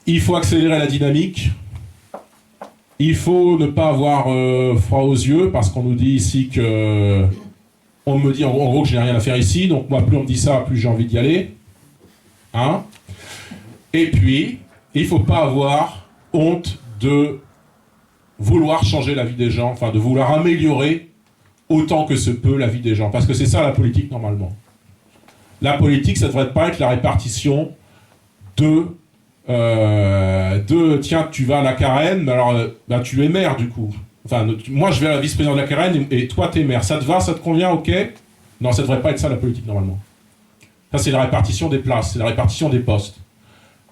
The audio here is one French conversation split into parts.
Il faut accélérer la dynamique. Il faut ne pas avoir froid aux yeux, parce qu'on nous dit ici que... On me dit en gros que je n'ai rien à faire ici, donc moi, plus on me dit ça, plus j'ai envie d'y aller. Hein? Et puis, il ne faut pas avoir honte de vouloir changer la vie des gens, enfin de vouloir améliorer autant que se peut la vie des gens. Parce que c'est ça la politique normalement. La politique, ça ne devrait pas être la répartition de tiens, tu vas à la Carène, mais alors bah, tu es maire du coup. Enfin, moi je vais à la vice-présidente de la Carène et toi t'es maire. Ça te va, ça te convient, ok? Non, ça ne devrait pas être ça la politique normalement. Ça c'est la répartition des places, c'est la répartition des postes.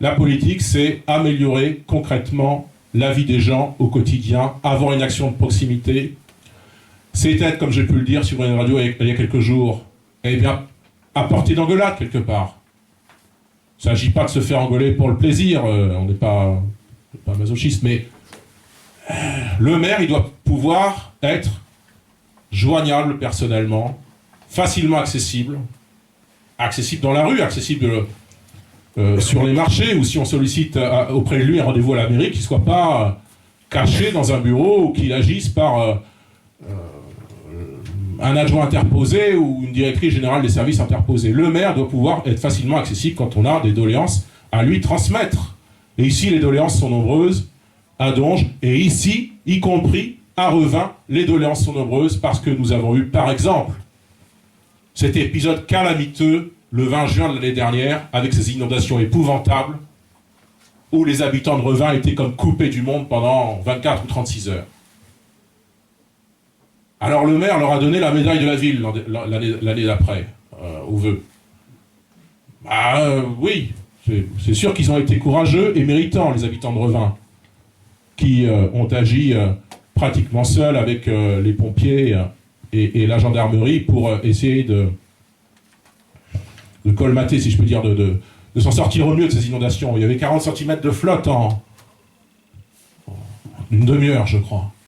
La politique, c'est améliorer concrètement la vie des gens au quotidien, avoir une action de proximité. C'est être, comme j'ai pu le dire sur une radio il y a quelques jours, eh bien, à portée d'engueulade quelque part. Il ne s'agit pas de se faire engueuler pour le plaisir, on n'est pas masochiste, mais le maire, il doit pouvoir être joignable personnellement, facilement accessible dans la rue, accessible sur les marchés, ou si on sollicite auprès de lui un rendez-vous à la mairie, qu'il ne soit pas caché dans un bureau ou qu'il agisse par un adjoint interposé ou une directrice générale des services interposés. Le maire doit pouvoir être facilement accessible quand on a des doléances à lui transmettre. Et ici, les doléances sont nombreuses à Donges, et ici, y compris à Revin, les doléances sont nombreuses parce que nous avons eu, par exemple, cet épisode calamiteux le 20 juin de l'année dernière, avec ces inondations épouvantables, où les habitants de Revin étaient comme coupés du monde pendant 24 ou 36 heures. Alors le maire leur a donné la médaille de la ville l'année d'après, au vœu. Oui, c'est sûr qu'ils ont été courageux et méritants, les habitants de Revin, qui ont agi pratiquement seuls avec les pompiers et la gendarmerie pour essayer de colmater, si je peux dire, de s'en sortir au mieux de ces inondations. Il y avait 40 cm de flotte en une demi-heure, je crois.